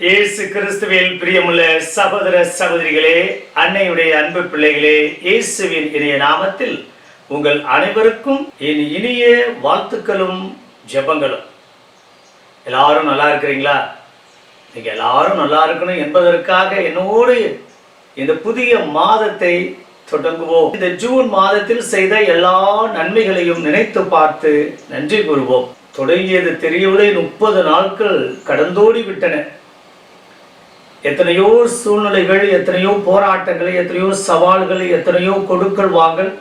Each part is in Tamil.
இயேசு கிறிஸ்துவில் பிரியமுள்ள சகோதர சகோதரிகளே, அன்னையுடைய அன்பு பிள்ளைகளே, இயேசுவின் இனிய நாமத்தில் உங்கள் அனைவருக்கும் என் இனிய வாழ்த்துக்களும் ஜெபங்களும். எல்லாரும் நல்லா இருக்கிறீங்களா? நீங்க எல்லாரும் நல்லா இருக்கணும் என்பதற்காக என்னோடு இந்த புதிய மாதத்தை தொடங்குவோம். இந்த ஜூன் மாதத்தில் செய்த எல்லா நன்மைகளையும் நினைத்து பார்த்து நன்றி கூறுவோம். தொடங்கியது தெரியவில்லை, 30 நாட்கள் கடந்தோடி விட்டன. எத்தனையோ சூழ்நிலைகள், எத்தனையோ போராட்டங்கள், எத்தனையோ சவால்கள், எத்தனையோ கொடுக்கல் வாங்கல்,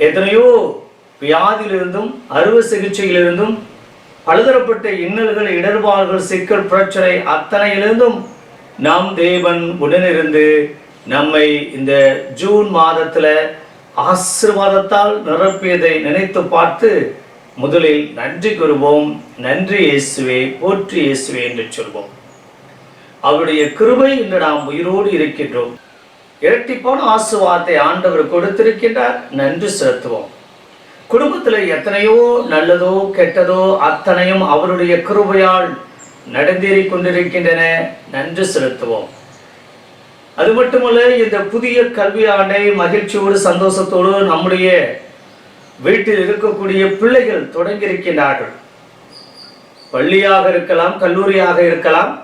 எத்தனையோ வியாதியிலிருந்தும் அறுவை சிகிச்சையிலிருந்தும் பலதரப்பட்ட இன்னல்கள், இடர்பாடுகள், சிக்கல், பிரச்சனை அத்தனையிலிருந்தும் நம் தேவன் உடனிருந்து நம்மை இந்த ஜூன் மாதத்தில் ஆசீர்வாதத்தால் நிரப்பியதை நினைத்து பார்த்து முதலில் நன்றி கூறுவோம். நன்றி இயேசுவே, போற்றி இயேசுவே என்று சொல்வோம். அவருடைய கிருபை இன்று நாம் உயிரோடு இருக்கின்றோம். இரட்டிப்பான ஆசீர்வாதத்தை ஆண்டவர் கொடுத்திருக்கின்றார், நன்றி செலுத்துவோம். குடும்பத்தில் எத்தனையோ நல்லதோ கெட்டதோ அத்தனையும் அவருடைய கிருபையால் நடந்தேறி கொண்டிருக்கின்றன, நன்றி செலுத்துவோம். அது மட்டுமல்ல, இந்த புதிய கல்வி ஆண்டை மகிழ்ச்சியோடு சந்தோஷத்தோடு நம்முடைய வீட்டில் இருக்கக்கூடிய பிள்ளைகள் தொடங்கி இருக்கின்றார்கள். பள்ளியாக இருக்கலாம், கல்லூரியாக இருக்கலாம்,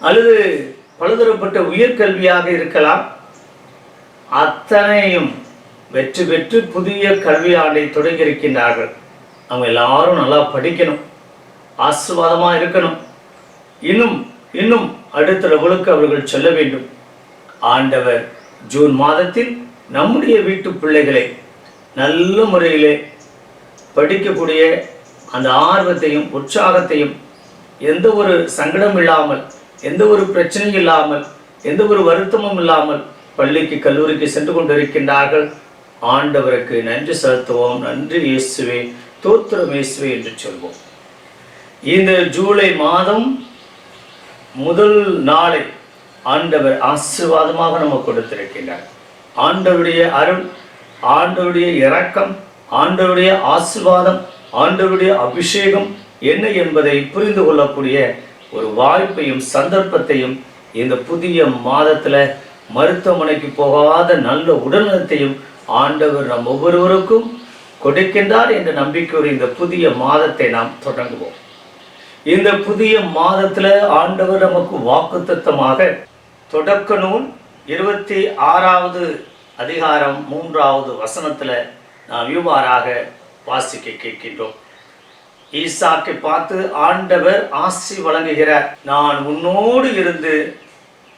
அல்லது பலதரப்பட்ட உயர்கல்வியாக இருக்கலாம். அத்தனையும் வெற்றி பெற்று புதிய கல்வி ஆண்டை தொடங்கி இருக்கின்றார்கள். அவங்க எல்லாரும் நல்லா படிக்கணும், ஆசீர்வாதமா இருக்கணும், இன்னும் இன்னும் அடுத்த லெவலுக்கு அவர்கள் செல்ல வேண்டும். ஆண்டவர் ஜூன் மாதத்தில் நம்முடைய வீட்டு பிள்ளைகளை நல்ல முறையிலே படிக்கக்கூடிய அந்த ஆர்வத்தையும் உற்சாகத்தையும், எந்த ஒரு சங்கடம் இல்லாமல், எந்த ஒரு பிரச்சனையும் இல்லாமல், எந்த ஒரு வருத்தமும் இல்லாமல் பள்ளிக்கு கல்லூரிக்கு சென்று கொண்டிருக்கின்றார்கள். ஆண்டவருக்கு நன்றி செலுத்துவோம். நன்றி இயேசுவே, தோத்திரம் இயேசுவே என்று சொல்வோம். இந்த ஜூலை மாதம் முதல் நாளை ஆண்டவர் ஆசீர்வாதமாக நமக்கு கொடுத்திருக்கின்றார். ஆண்டவருடைய அருள், ஆண்டவருடைய இரக்கம், ஆண்டவருடைய ஆசீர்வாதம், ஆண்டவருடைய அபிஷேகம் என்ன என்பதை புரிந்து கொள்ளக்கூடிய ஒரு வாய்ப்பையும் சந்தர்ப்பத்தையும் இந்த புதிய மாதத்தில் மருத்துவமனைக்கு போகாத நல்ல உடல்நலத்தையும் ஆண்டவர் நம் ஒவ்வொருவருக்கும் கொடுக்கின்றார் என்ற நம்பிக்கையோடு இந்த புதிய மாதத்தை நாம் தொடங்குவோம். இந்த புதிய மாதத்தில் ஆண்டவர் நமக்கு வாக்குத்தத்தமாக தொடக்க நூல் 26வது அதிகாரம் 3வது வசனத்தில் நாம் இவ்வாறாக வாசிக்க கேட்கின்றோம். ஈசாக்கை பார்த்து ஆண்டவர் ஆசி வழங்குகிறார். நான் உன்னோடு இருந்து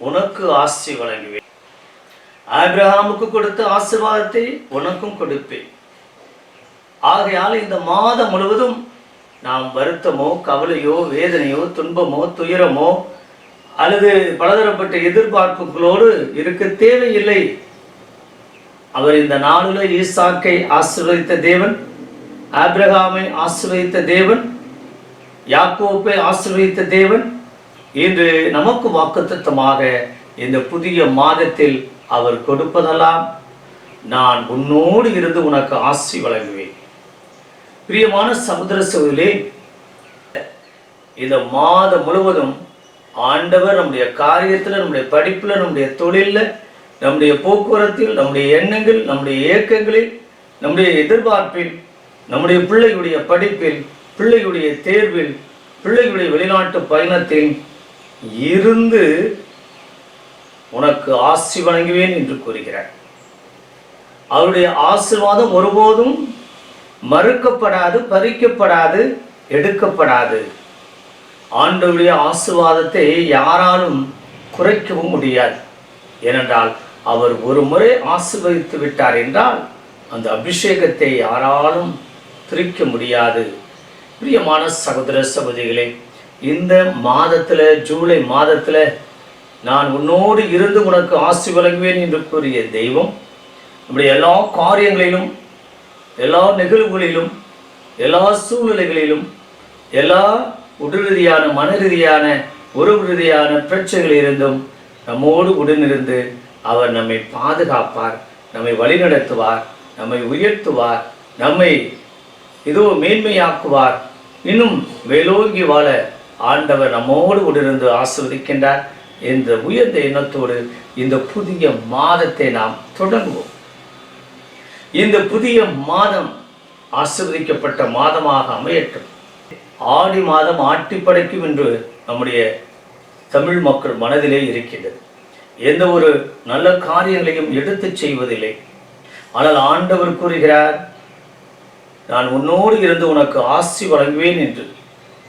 உனக்கு ஆசி வழங்குவேன். ஆபிரகாமுக்கு கொடுத்த ஆசீர்வாதத்தை உனக்கும் கொடுப்பேன். ஆகையால் இந்த மாதம் முழுவதும் நாம் வருத்தமோ கவலையோ வேதனையோ துன்பமோ துயரமோ அல்லது பலதரப்பட்ட எதிர்பார்ப்புகளோடு இருக்க தேவையில்லை. அவர் இந்த நாளில் ஈசாக்கை ஆசீர்வதித்த தேவன், ஆபிரகாமை ஆசீர்வதித்த தேவன், யாக்கோப்பை ஆசீர்வதித்த தேவன் இன்று நமக்கு வாக்குத்தத்தமாக இந்த புதிய மாதத்தில் அவர் கொடுப்பதெல்லாம் நான் உன்னோடு இருந்து உனக்கு ஆசி வழங்குவேன். பிரியமான சகோதர சகோதரிகளே, இந்த மாதம் முழுவதும் ஆண்டவர் நம்முடைய காரியத்தில், நம்முடைய படிப்பில், நம்முடைய தொழிலில், நம்முடைய போக்குவரத்தில், நம்முடைய எண்ணங்கள், நம்முடைய இயக்கங்களில், நம்முடைய எதிர்பார்ப்பில், நம்முடைய பிள்ளையுடைய படிப்பில், பிள்ளையுடைய தேர்வில், பிள்ளையுடைய வெளிநாட்டு பயணத்தில் இருந்து உனக்கு ஆசி வழங்குவேன் என்று கூறுகிறார். அவருடைய ஆசீர்வாதம் ஒருபோதும் மறுக்கப்படாது, பறிக்கப்படாது, எடுக்கப்படாது. ஆண்டவருடைய ஆசீர்வாதத்தை யாராலும் குறைக்கவும் முடியாது. ஏனென்றால் அவர் ஒரு முறை ஆசீர்வதித்து விட்டார் என்றால் அந்த அபிஷேகத்தை யாராலும் பிரிக்க முடியாது. பிரியமான சகோதர சகோதரிகளே, இந்த மாதத்தில், ஜூலை மாதத்தில் நான் உன்னோடு இருந்து உனக்கு ஆசி வழங்குவேன் என்று கூறிய தெய்வம் நம்முடைய எல்லா காரியங்களிலும், எல்லா நிகழ்வுகளிலும், எல்லா சூழ்நிலைகளிலும், எல்லா உடல் ரீதியான, மன ரீதியான, உறவு ரீதியான பிரச்சனைகளிலிருந்தும் நம்மோடு உடனிருந்து அவர் நம்மை பாதுகாப்பார், நம்மை வழிநடத்துவார், நம்மை உயர்த்துவார், நம்மை இதோ மேன்மையாக்குவார், இன்னும் மேலோங்கி வாழ ஆண்டவர் நம்மோடு உடனிருந்து ஆசீர்வதிக்கின்றார் என்ற உயர்ந்த எண்ணத்தோடு இந்த புதிய மாதத்தை நாம் தொடங்குவோம். இந்த புதிய மாதம் ஆசீர்வதிக்கப்பட்ட மாதமாக அமையட்டும். ஆடி மாதம் ஆட்டி படைக்கும் என்று நம்முடைய தமிழ் மக்கள் மனதிலே இருக்கின்றது. எந்த ஒரு நல்ல காரியங்களையும் எடுத்து செய்வதில்லை. ஆனால் ஆண்டவர் கூறுகிறார், நான் உன்னோடு இருந்து உனக்கு ஆசி வழங்குவேன் என்று.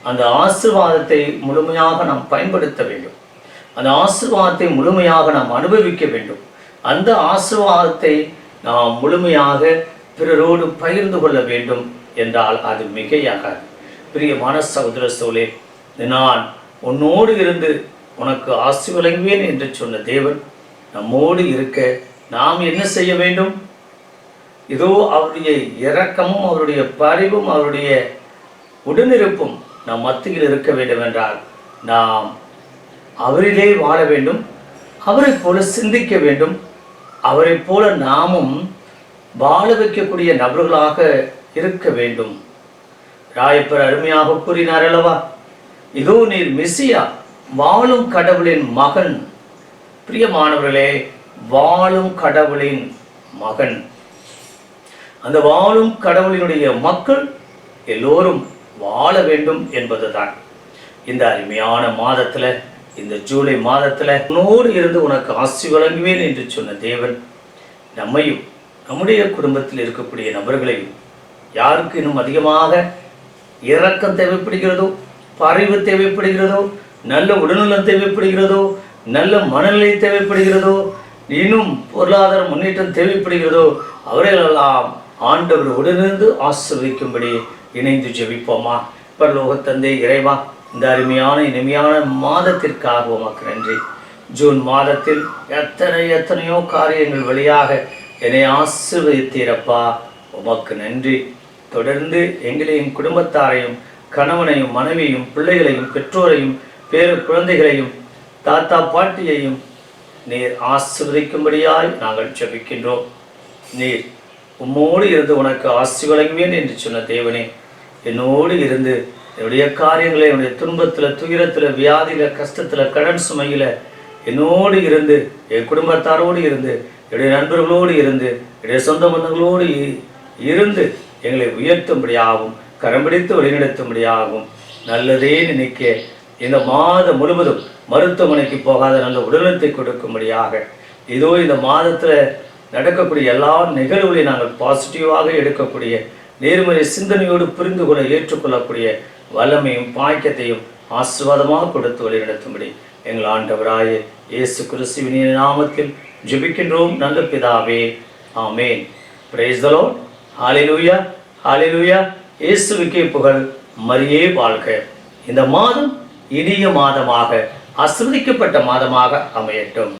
அந்த ஆசீர்வாதத்தை முழுமையாக நாம் பயன்படுத்த வேண்டும். அந்த ஆசீர்வாதத்தை முழுமையாக நாம் அனுபவிக்க வேண்டும். அந்த ஆசீர்வாதத்தை நாம் முழுமையாக பிறரோடு பகிர்ந்து கொள்ள வேண்டும் என்றால் அது மிகையாகாது. பிரியமான சகோதர சோலே, நான் உன்னோடு இருந்து உனக்கு ஆசி வழங்குவேன் என்று சொன்ன தேவன் நம்மோடு இருக்க நாம் என்ன செய்ய வேண்டும்? இதோ அவருடைய இரக்கமும் அவருடைய பரிவும் அவருடைய உடனிருப்பும் நம் மத்தியில் இருக்க வேண்டும் என்றால் நாம் அவரிலே வாழ வேண்டும். அவரை போல சிந்திக்க வேண்டும். அவரை போல நாமும் வாழ வைக்கக்கூடிய நபர்களாக இருக்க வேண்டும். ராயப்பர் அருமையாக கூறினார் அல்லவா, இதோ நீர் மெசியா, வாழும் கடவுளின் மகன். பிரியமானவர்களே, வாழும் கடவுளின் மகன். அந்த வாழும் கடவுளினுடைய மக்கள் எல்லோரும் வாழ வேண்டும் என்பதுதான் இந்த அருமையான மாதத்துல, இந்த ஜூலை மாதத்துல உன்னோடு இருந்து உனக்கு ஆசி வழங்குவேன் என்று சொன்ன தேவன் நம்மையும் நம்முடைய குடும்பத்தில் இருக்கக்கூடிய நபர்களையும், யாருக்கு இன்னும் அதிகமாக இரக்கம் தேவைப்படுகிறதோ, பரிவு தேவைப்படுகிறதோ, நல்ல உடல்நலம் தேவைப்படுகிறதோ, நல்ல மனநிலை தேவைப்படுகிறதோ, இன்னும் பொருளாதார முன்னேற்றம் தேவைப்படுகிறதோ, அவர்களெல்லாம் ஆண்டவர் உடனிருந்து ஆசீர்வதிக்கும்படி இணைந்து ஜெபிப்போமா. பரலோக தந்தை இறைவா, இந்த அருமையான இனிமையான மாதத்திற்காக உமக்கு நன்றி. ஜூன் மாதத்தில் எத்தனையோ காரியங்கள் வழியாக என்னை ஆசீர்வதித்தீரப்பா, உமக்கு நன்றி. தொடர்ந்து எங்களையும் குடும்பத்தாரையும் கணவனையும் மனைவியையும் பிள்ளைகளையும் பெற்றோரையும் பேரு குழந்தைகளையும் தாத்தா பாட்டியையும் நீர் ஆசீர்வதிக்கும்படியாய் நாங்கள் ஜெபிக்கின்றோம். நீர் உம்மோடு இருந்து உனக்கு ஆசி வழங்குவேன் என்று சொன்ன தேவனே, என்னோடு இருந்து என்னுடைய காரியங்களை, என்னுடைய துன்பத்தில், துயரத்தில், வியாதியில், கஷ்டத்தில், கடன் சுமையில் என்னோடு இருந்து, என் குடும்பத்தாரோடு இருந்து, என்னுடைய நண்பர்களோடு இருந்து, என்னுடைய சொந்த பந்தங்களோடு இருந்து எங்களை உயர்த்தும்படியாகவும் கரம் பிடித்து வழிநடத்தும்படியாகவும் நல்லதே நினைக்க இந்த மாதம் முழுவதும் மருத்துவமனைக்கு போகாத நல்ல உடல்நலத்தை கொடுக்கும்படியாக இதோ இந்த மாதத்தில் நடக்கக்கூடிய எல்லா நிகழ்வுகளையும் நாங்கள் பாசிட்டிவாக எடுக்கக்கூடிய நேர்மறை சிந்தனையோடு புரிந்து கொள்ள ஏற்றுக்கொள்ளக்கூடிய வல்லமையும் பாக்கியத்தையும் ஆசீர்வாதமாக கொடுத்து வழிநடத்தும்படி எங்கள் ஆண்டவராய இயேசு கிறிஸ்துவின் நாமத்தில் ஜெபிக்கின்றோம் நல்ல பிதாவே, ஆமேன். Praise the Lord. ஹல்லேலூயா, ஹல்லேலூயா. இயேசுவுக்கே புகழ், மரியே வாழ்க. இந்த மாதம் இனிய மாதமாக, ஆசீர்வதிக்கப்பட்ட மாதமாக அமையட்டும்.